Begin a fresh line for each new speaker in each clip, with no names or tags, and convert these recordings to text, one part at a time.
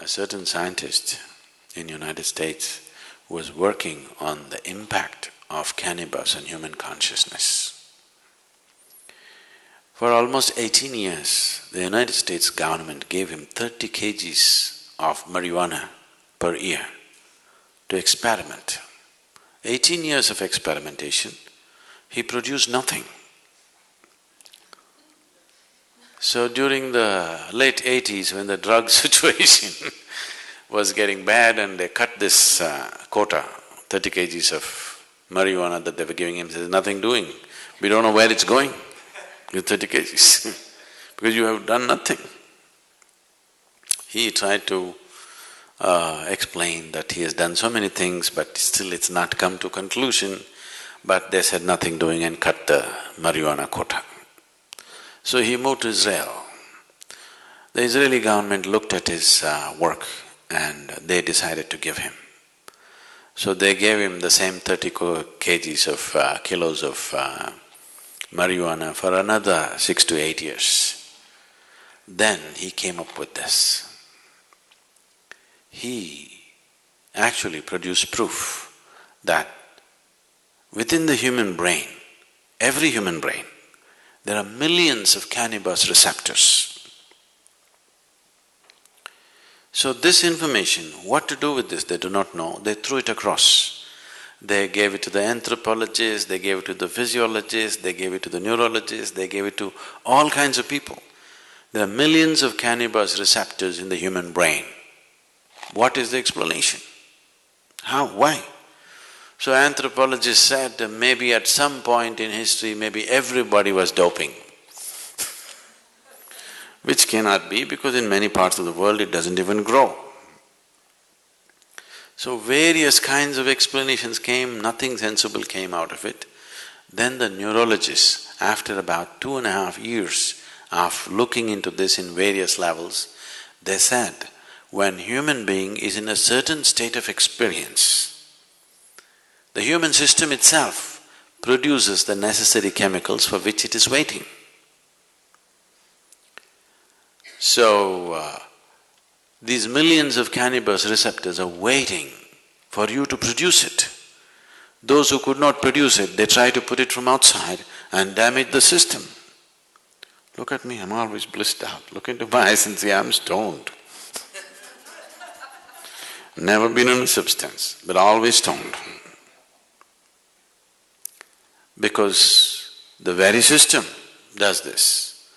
certain scientist in United States who was working on the impact of cannabis on human consciousness. For almost 18 years, the United States government gave him 30 kgs of marijuana per year to experiment. 18 years of experimentation, he produced nothing. So during the late 80s, when the drug situation was getting bad and they cut this quota, 30 kgs of marijuana that they were giving him, there's nothing doing. We don't know where it's going with 30 kgs because you have done nothing. He tried to explain that he has done so many things but still it's not come to conclusion, but they said nothing doing and cut the marijuana quota. So he moved to Israel. The Israeli government looked at his work and they decided to give him. So they gave him the same 30 kgs of kilos of marijuana for another 6 to 8 years. Then he came up with this. He actually produced proof that within the human brain, every human brain, there are millions of cannabis receptors. So this information, what to do with this, they do not know, they threw it across. They gave it to the anthropologists, they gave it to the physiologists, they gave it to the neurologists, they gave it to all kinds of people. There are millions of cannabis receptors in the human brain. What is the explanation? How? Why? So anthropologists said maybe at some point in history, maybe everybody was doping, which cannot be because in many parts of the world it doesn't even grow. So various kinds of explanations came, nothing sensible came out of it. Then the neurologists, after about 2.5 years of looking into this in various levels, they said, when human being is in a certain state of experience, the human system itself produces the necessary chemicals for which it is waiting. So, these millions of cannabis receptors are waiting for you to produce it. Those who could not produce it, they try to put it from outside and damage the system. Look at me, I'm always blissed out. Look into my eyes and say, I'm stoned. Never been on a substance, but always stoned. Because the very system does this.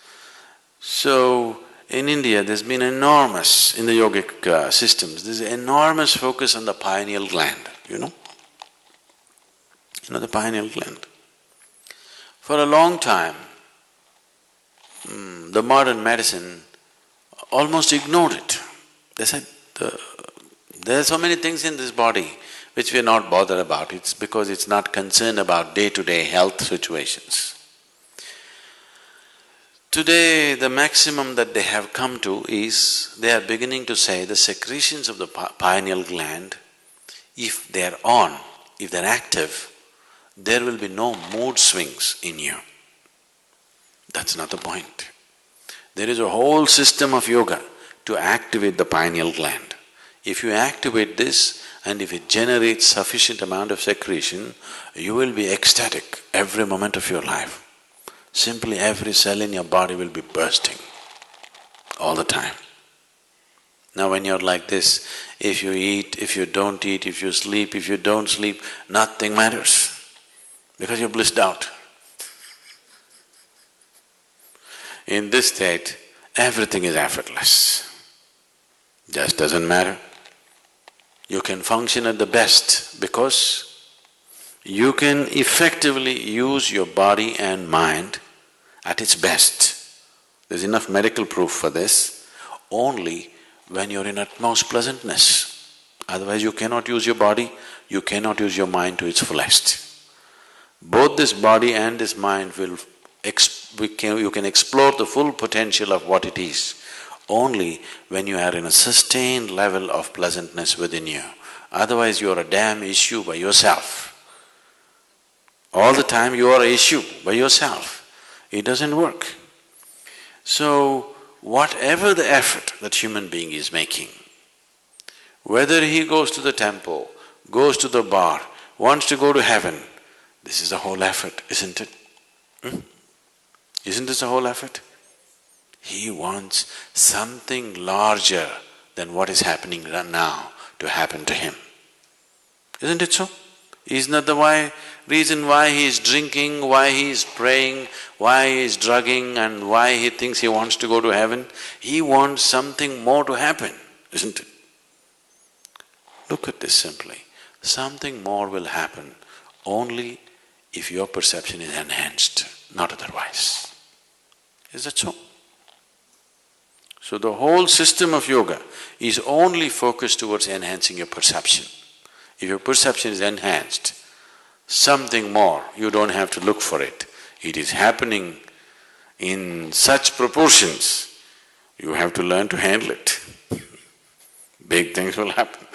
So, in India, there's been enormous, in the yogic systems, there's enormous focus on the pineal gland, you know? You know the pineal gland? For a long time, the modern medicine almost ignored it. They said, there are so many things in this body which we are not bothered about, it's because it's not concerned about day-to-day health situations. Today, the maximum that they have come to is, they are beginning to say the secretions of the pineal gland, if they are on, if they are active, there will be no mood swings in you. That's not the point. There is a whole system of yoga to activate the pineal gland. If you activate this and if it generates sufficient amount of secretion, you will be ecstatic every moment of your life. Simply every cell in your body will be bursting all the time. Now when you're like this, if you eat, if you don't eat, if you sleep, if you don't sleep, nothing matters because you're blissed out. In this state, everything is effortless. Just doesn't matter. You can function at the best because you can effectively use your body and mind at its best. There's enough medical proof for this, only when you're in utmost pleasantness. Otherwise you cannot use your body, you cannot use your mind to its fullest. Both this body and this mind will you can explore the full potential of what it is only when you are in a sustained level of pleasantness within you. Otherwise you are a damn issue by yourself. All the time you are an issue by yourself. It doesn't work. So, whatever the effort that human being is making, Whether he goes to the temple, goes to the bar, wants to go to heaven, this is a whole effort, isn't it? Isn't this a whole effort? He wants something larger than what is happening now to happen to him. Isn't it so? Isn't that the reason why he is drinking, why he is praying, why he is drugging and why he thinks he wants to go to heaven? He wants something more to happen, isn't it? Look at this simply. Something more will happen only if your perception is enhanced, not otherwise. Is that so? So the whole system of yoga is only focused towards enhancing your perception. If your perception is enhanced, something more, you don't have to look for it. It is happening in such proportions, you have to learn to handle it. Big things will happen.